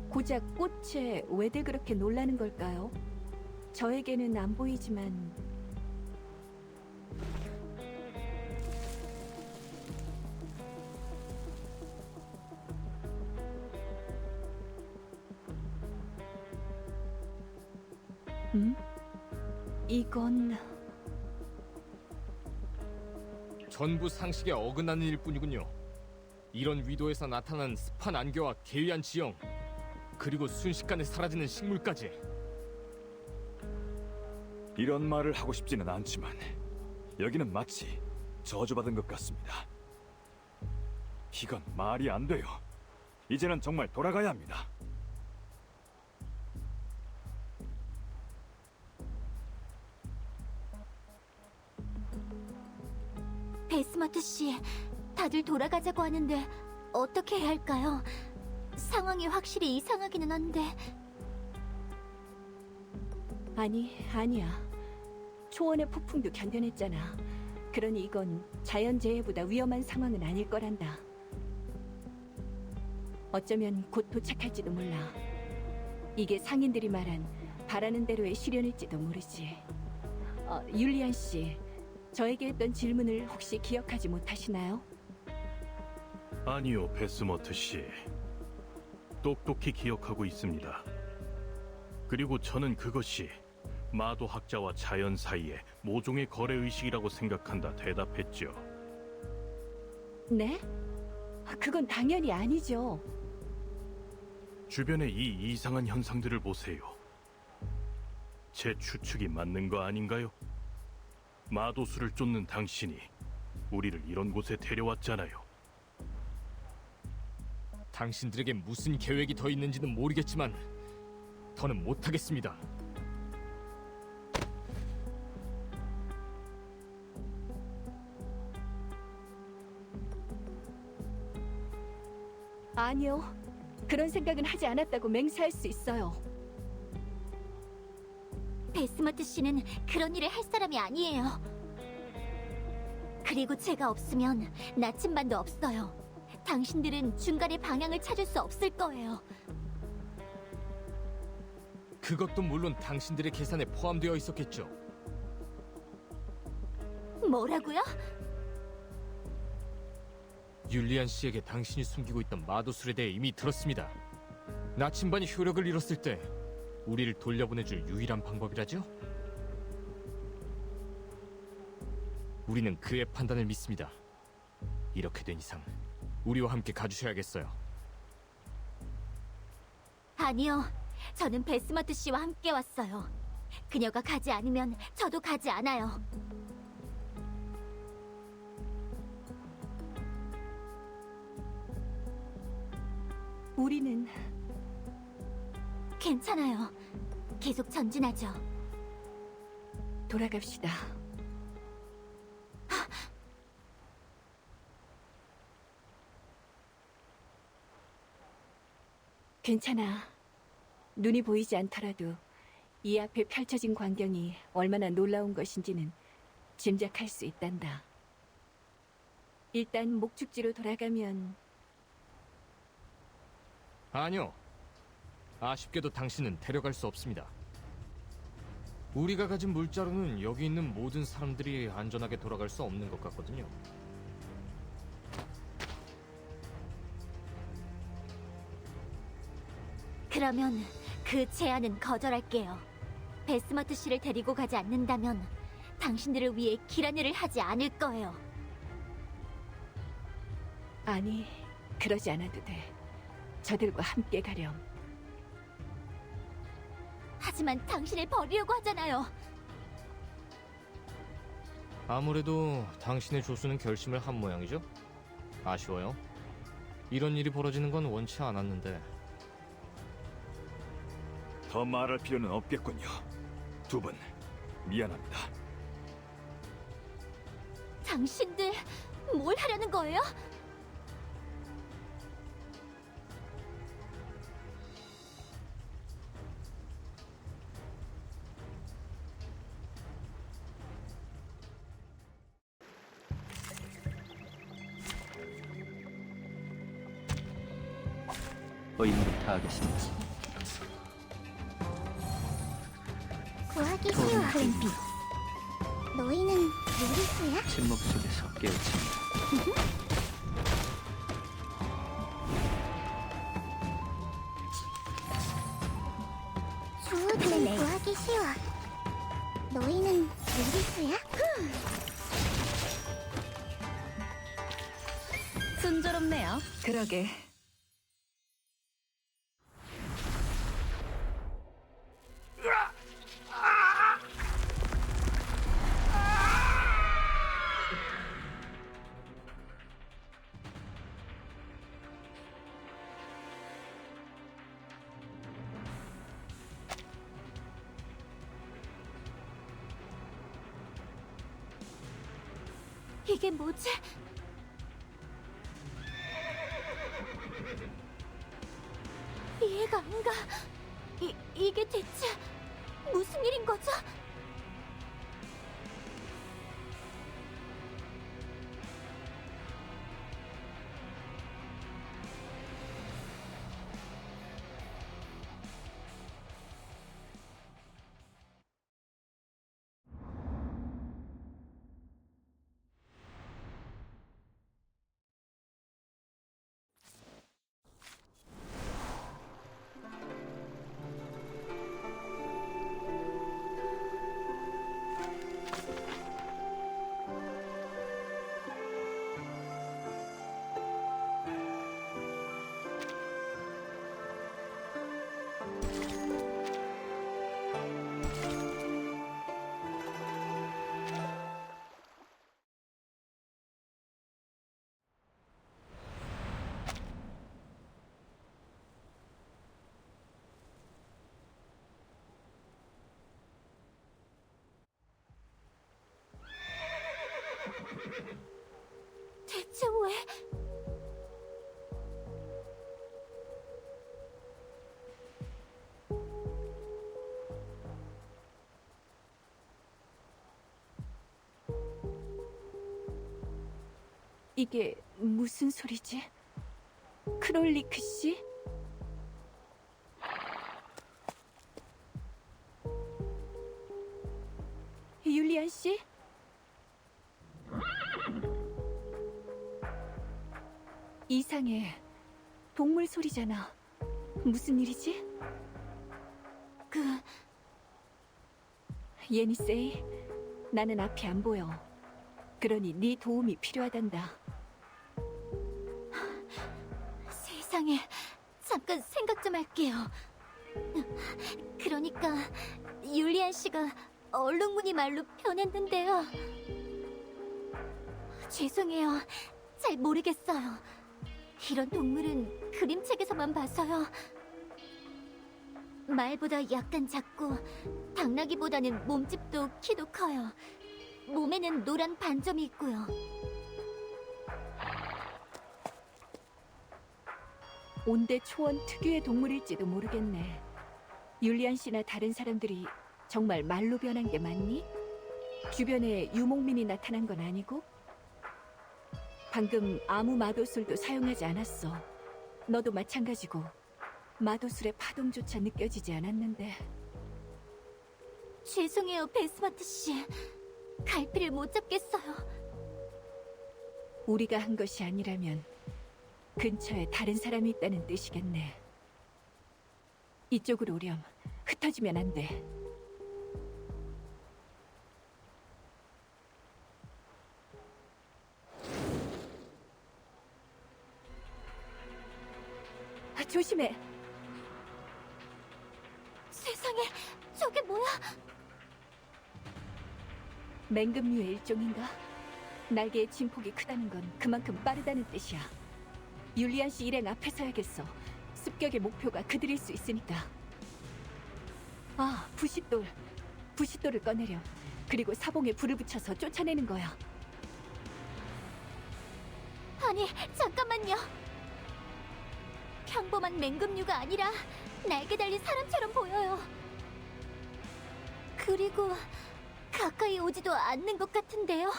고작 꽃에 왜들 그렇게 놀라는 걸까요? 저에게는 안 보이지만 이건 전부 상식에 어긋나는 일뿐이군요. 이런 위도에서 나타난 습한 안개와 괴이한 지형, 그리고 순식간에 사라지는 식물까지. 이런 말을 하고 싶지는 않지만 여기는 마치 저주받은 것 같습니다. 이건 말이 안 돼요. 이제는 정말 돌아가야 합니다. 베스마트 씨, 다들 돌아가자고 하는데 어떻게 해야 할까요? 상황이 확실히 이상하기는 한데. 아니야. 초원의 폭풍도 견뎌냈잖아. 그러니 이건 자연재해보다 위험한 상황은 아닐 거란다. 어쩌면 곧 도착할지도 몰라. 이게 상인들이 말한 바라는 대로의 시련일지도 모르지. 율리안 씨, 저에게 했던 질문을 혹시 기억하지 못하시나요? 아니요, 베스모트 씨. 똑똑히 기억하고 있습니다. 그리고 저는 그것이 마도학자와 자연 사이의 모종의 거래의식이라고 생각한다 대답했죠. 네? 그건 당연히 아니죠. 주변의 이 이상한 현상들을 보세요. 제 추측이 맞는 거 아닌가요? 마도수를 쫓는 당신이 우리를 이런 곳에 데려왔잖아요. 당신들에게 무슨 계획이 더 있는지는 모르겠지만 더는 못하겠습니다. 아니요. 그런 생각은 하지 않았다고 맹세할 수 있어요. 베스마트 씨는 그런 일을 할 사람이 아니에요. 그리고 제가 없으면 나침반도 없어요. 당신들은 중간에 방향을 찾을 수 없을 거예요. 그것도 물론 당신들의 계산에 포함되어 있었겠죠. 뭐라고요? 율리안 씨에게 당신이 숨기고 있던 마도술에 대해 이미 들었습니다. 나침반이 효력을 잃었을 때 우리를 돌려보내줄 유일한 방법이라죠? 우리는 그의 판단을 믿습니다. 이렇게 된 이상 우리와 함께 가주셔야겠어요. 아니요. 저는 베스머트 씨와 함께 왔어요. 그녀가 가지 않으면 저도 가지 않아요. 우리는 괜찮아요. 계속 전진하죠. 돌아갑시다. 괜찮아. 눈이 보이지 않더라도 이 앞에 펼쳐진 광경이 얼마나 놀라운 것인지는 짐작할 수 있단다. 일단 목축지로 돌아가면 아니요. 아쉽게도 당신은 데려갈 수 없습니다. 우리가 가진 물자로는 여기 있는 모든 사람들이 안전하게 돌아갈 수 없는 것 같거든요. 그러면 그 제안은 거절할게요. 베스머트 씨를 데리고 가지 않는다면 당신들을 위해 길 안내를 하지 않을 거예요. 아니, 그러지 않아도 돼. 저들과 함께 가렴. 하지만 당신을 버리려고 하잖아요. 아무래도 당신의 조수는 결심을 한 모양이죠? 아쉬워요. 이런 일이 벌어지는 건 원치 않았는데. 더 말할 필요는 없겠군요. 두 분 미안합니다. 당신들 뭘 하려는 거예요? 의무를 다하겠습니다. 구하기 쉬워. 클램피. 너희는 유리수야? 침묵 속에서 깨우칩니다. 주우들은 구하기 쉬워. 너희는 유리수야? 순조롭네요. 그러게. 이게 뭐지? 이해가 안 가. 이게 대체 무슨 일인 거죠? 대체 왜? 이게 무슨 소리지? 크롤리크 씨? 율리안 씨? 이상해. 동물 소리잖아. 무슨 일이지? 예니세이, 나는 앞이 안 보여. 그러니 네 도움이 필요하단다. 세상에, 잠깐 생각 좀 할게요. 그러니까 율리안 씨가 얼룩무늬 말로 변했는데요. 죄송해요. 잘 모르겠어요. 이런 동물은 그림책에서만 봐서요. 말보다 약간 작고 당나귀보다는 몸집도 키도 커요. 몸에는 노란 반점이 있고요. 온대 초원 특유의 동물일지도 모르겠네. 율리안 씨나 다른 사람들이 정말 말로 변한 게 맞니? 주변에 유목민이 나타난 건 아니고? 방금 아무 마도술도 사용하지 않았어. 너도 마찬가지고 마도술의 파동조차 느껴지지 않았는데. 죄송해요, 베스마트 씨. 갈피를 못 잡겠어요. 우리가 한 것이 아니라면 근처에 다른 사람이 있다는 뜻이겠네. 이쪽으로 오렴. 흩어지면 안 돼. 조심해. 세상에, 저게 뭐야? 맹금류의 일종인가? 날개의 진폭이 크다는 건 그만큼 빠르다는 뜻이야. 율리안 씨 일행 앞에 서야겠어. 습격의 목표가 그들일 수 있으니까. 아, 부싯돌. 부싯돌을 꺼내렴. 그리고 사봉에 불을 붙여서 쫓아내는 거야. 아니, 잠깐만요. 평범한 맹금류가 아니라 날개 달린 사람처럼 보여요. 그리고 가까이 오지도 않는 것 같은데요.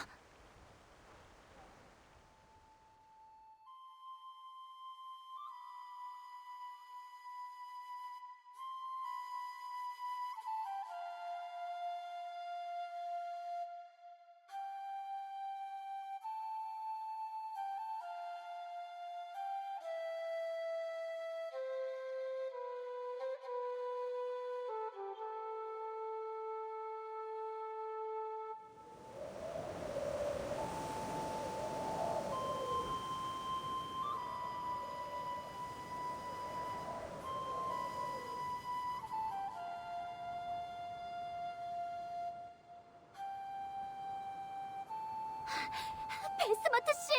베스마트 씨,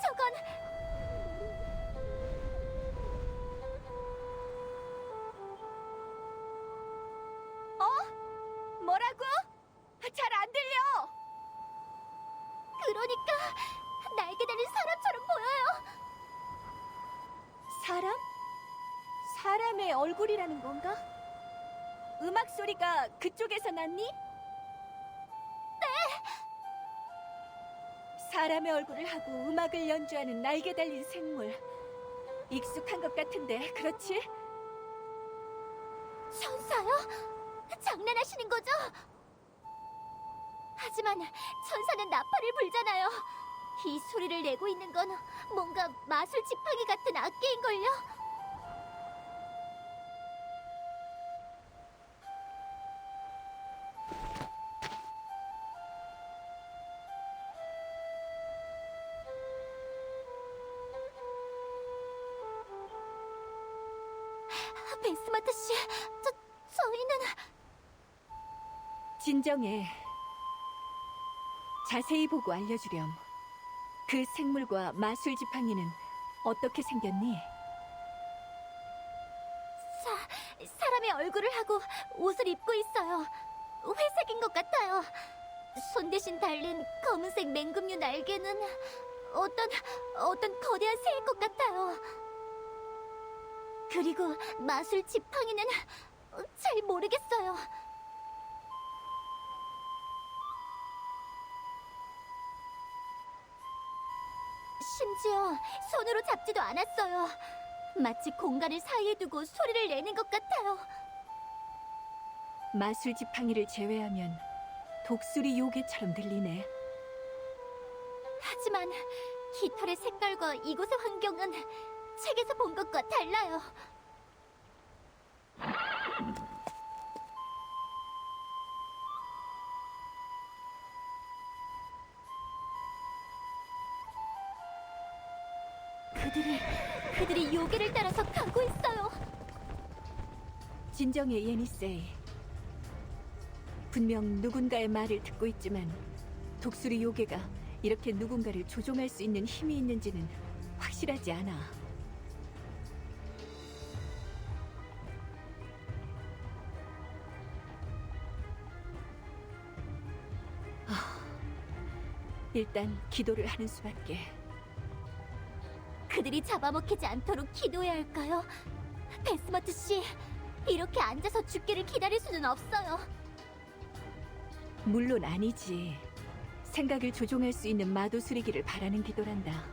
저건 뭐라고? 잘 안 들려. 그러니까 날개 달린 사람처럼 보여요. 사람? 사람의 얼굴이라는 건가? 음악 소리가 그쪽에서 났니? 네! 사람의 얼굴을 하고 음악을 연주하는 날개 달린 생물. 익숙한 것 같은데, 그렇지? 천사요? 장난하시는 거죠? 하지만 천사는 나팔을 불잖아요. 이 소리를 내고 있는 건 뭔가 마술 지팡이 같은 악기인걸요? 베스마트 씨, 저희는... 진정해. 자세히 보고 알려주렴. 그 생물과 마술 지팡이는 어떻게 생겼니? 사람의 얼굴을 하고 옷을 입고 있어요. 회색인 것 같아요. 손 대신 달린 검은색 맹금류 날개는 어떤 거대한 새일 것 같아요. 그리고 마술 지팡이는 잘 모르겠어요. 심지어 손으로 잡지도 않았어요. 마치 공간을 사이에 두고 소리를 내는 것 같아요. 마술 지팡이를 제외하면 독수리 요괴처럼 들리네. 하지만 깃털의 색깔과 이곳의 환경은 책에서 본 것과 달라요. 그들이 요괴를 따라서 가고 있어요. 진정해, 예니세이. 분명 누군가의 말을 듣고 있지만 독수리 요괴가 이렇게 누군가를 조종할 수 있는 힘이 있는지는 확실하지 않아. 일단 기도를 하는 수밖에. 그들이 잡아먹히지 않도록 기도해야 할까요? 베스머트 씨, 이렇게 앉아서 죽기를 기다릴 수는 없어요. 물론 아니지. 생각을 조종할 수 있는 마도수리기를 바라는 기도란다.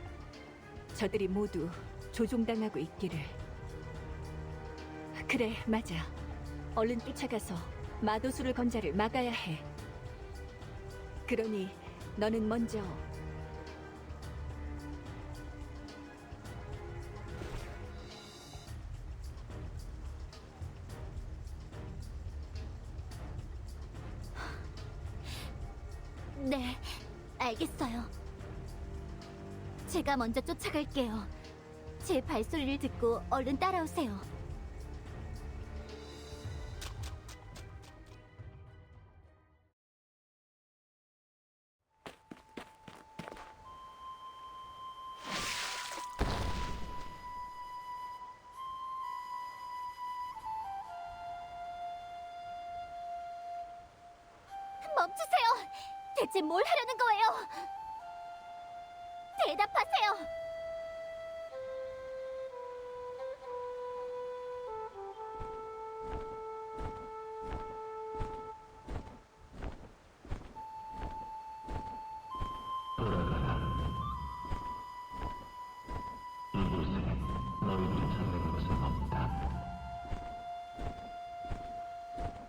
저들이 모두 조종당하고 있기를. 그래, 맞아. 얼른 쫓아가서 마도수를 건자를 막아야 해. 그러니 너는 먼저 네, 알겠어요. 제가 먼저 쫓아갈게요. 제 발소리를 듣고 얼른 따라오세요. 멈추세요! 대체 뭘 하려는 거예요? 대답하세요!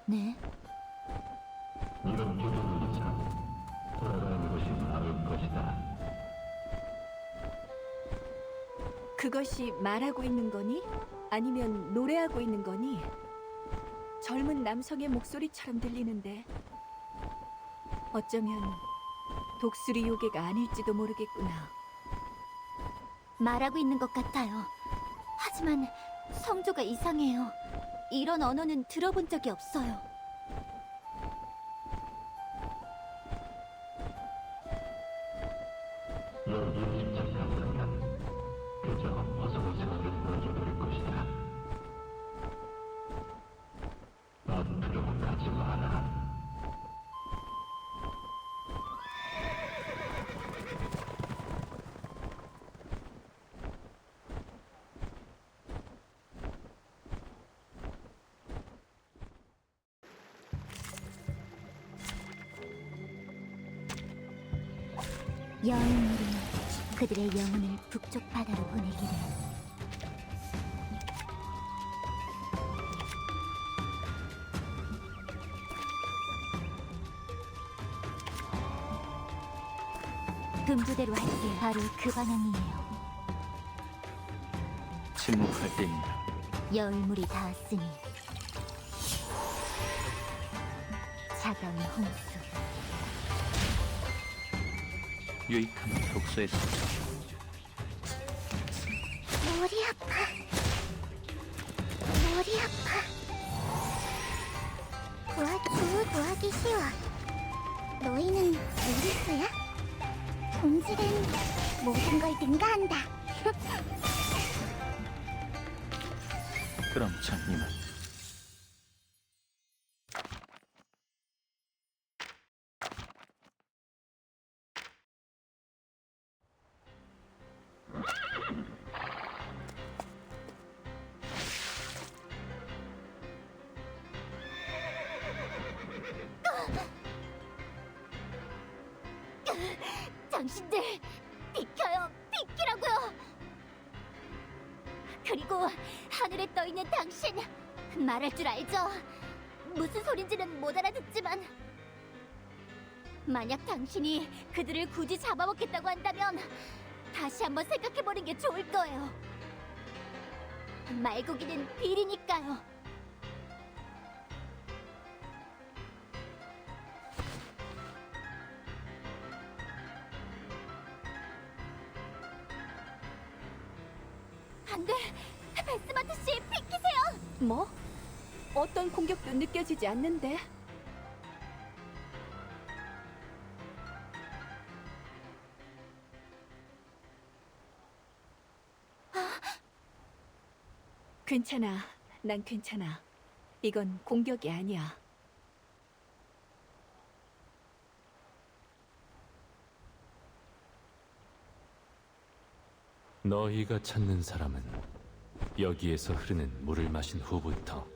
네? 그것이 말하고 있는 거니? 아니면 노래하고 있는 거니? 젊은 남성의 목소리처럼 들리는데 어쩌면 독수리 요괴가 아닐지도 모르겠구나. 말하고 있는 것 같아요. 하지만 성조가 이상해요. 이런 언어는 들어본 적이 없어요. 여인물이 그들의 영혼을 북쪽 바다로 보내기를. 금주대로 할게요. 바로 그 방향이에요. 침묵할 때입니다. 여인물이 닿았으니 차가운 홍수. 유익한 독서의 숲. 머리 아파. 머리 아파. 구하기 쉬워. 너희는 무리수야? 본질은 모든 걸 능가한다. 그럼 전 이만. 당신들 비켜요, 비키라고요. 그리고 하늘에 떠 있는 당신 말할 줄 알죠? 무슨 소린지는 못 알아듣지만 만약 당신이 그들을 굳이 잡아먹겠다고 한다면 다시 한번 생각해보는 게 좋을 거예요. 말고기는 비리니까요. 안 돼! 베스마트 씨, 비키세요! 뭐? 어떤 공격도 느껴지지 않는데? 괜찮아. 난 괜찮아. 이건 공격이 아니야. 너희가 찾는 사람은 여기에서 흐르는 물을 마신 후부터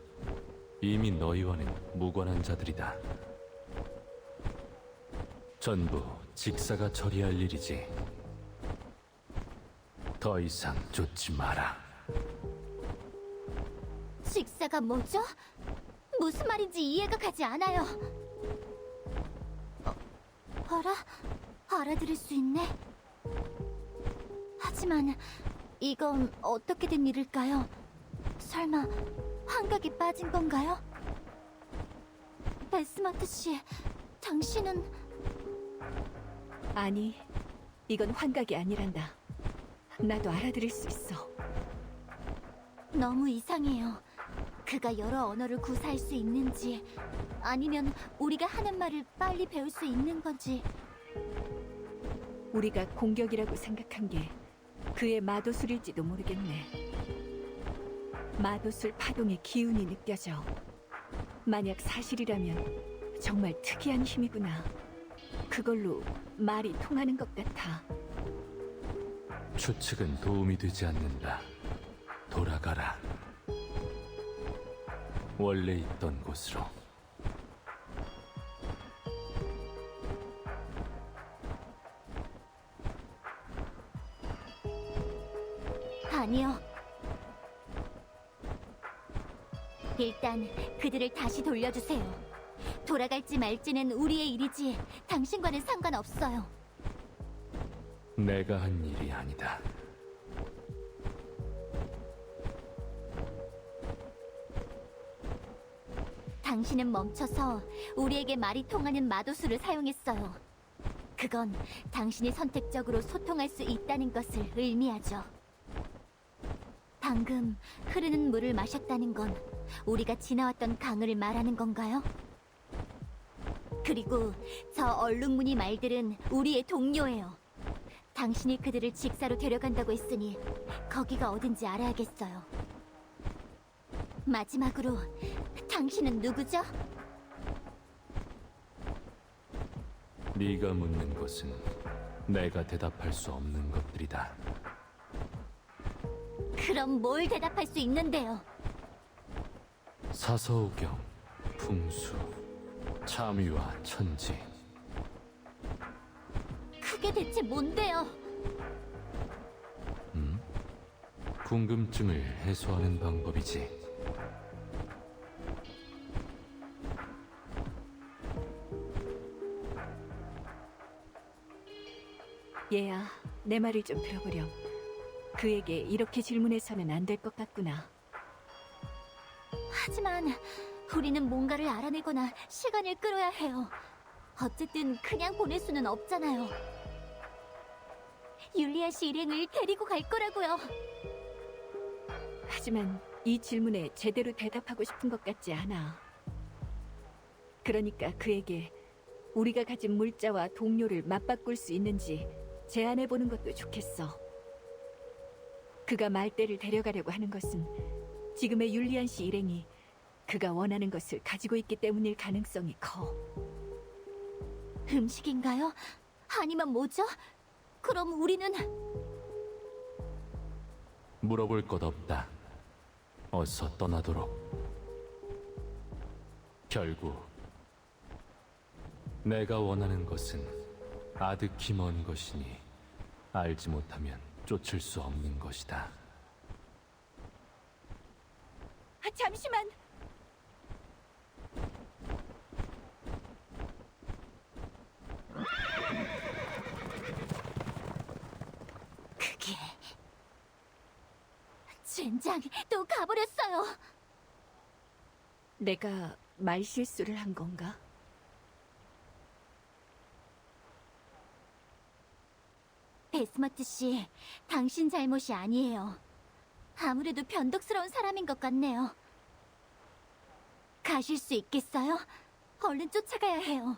이미 너희와는 무관한 자들이다. 전부 직사가 처리할 일이지. 더 이상 쫓지 마라. 직사가 뭐죠? 무슨 말인지 이해가 가지 않아요. 알아들을 수 있네. 하지만 이건 어떻게 된 일일까요? 설마 환각에 빠진 건가요? 베스마트 씨, 당신은... 아니, 이건 환각이 아니란다. 나도 알아들을 수 있어. 너무 이상해요. 그가 여러 언어를 구사할 수 있는지, 아니면 우리가 하는 말을 빨리 배울 수 있는 건지. 우리가 공격이라고 생각한 게 그의 마도술일지도 모르겠네. 마도술 파동의 기운이 느껴져. 만약 사실이라면 정말 특이한 힘이구나. 그걸로 말이 통하는 것 같아. 추측은 도움이 되지 않는다. 돌아가라. 원래 있던 곳으로. 아니요. 일단 그들을 다시 돌려주세요. 돌아갈지 말지는 우리의 일이지 당신과는 상관없어요. 내가 한 일이 아니다. 당신은 멈춰서 우리에게 말이 통하는 마도수를 사용했어요. 그건 당신이 선택적으로 소통할 수 있다는 것을 의미하죠. 방금 흐르는 물을 마셨다는 건 우리가 지나왔던 강을 말하는 건가요? 그리고 저 얼룩무늬 말들은 우리의 동료예요. 당신이 그들을 직사로 데려간다고 했으니 거기가 어딘지 알아야겠어요. 마지막으로 당신은 누구죠? 네가 묻는 것은 내가 대답할 수 없는 것들이다. 그럼 뭘 대답할 수 있는데요? 사서우경, 풍수, 참위와 천지. 그게 대체 뭔데요? 궁금증을 해소하는 방법이지. 얘야, 내 말을 좀 들어보렴. 그에게 이렇게 질문해서는 안 될 것 같구나. 하지만 우리는 뭔가를 알아내거나 시간을 끌어야 해요. 어쨌든 그냥 보낼 수는 없잖아요. 율리아 씨 일행을 데리고 갈 거라고요. 하지만 이 질문에 제대로 대답하고 싶은 것 같지 않아. 그러니까 그에게 우리가 가진 물자와 동료를 맞바꿀 수 있는지 제안해보는 것도 좋겠어. 그가 말대를 데려가려고 하는 것은 지금의 율리안 씨 일행이 그가 원하는 것을 가지고 있기 때문일 가능성이 커. 음식인가요? 아니면 뭐죠? 그럼 우리는... 물어볼 것 없다. 어서 떠나도록. 결국 내가 원하는 것은 아득히 먼 것이니 알지 못하면 쫓을 수 없는 것이다. 잠시만! 젠장, 또 가버렸어요. 내가 말 실수를 한 건가? 베스머트 씨, 당신 잘못이 아니에요. 아무래도 변덕스러운 사람인 것 같네요. 가실 수 있겠어요? 얼른 쫓아가야 해요.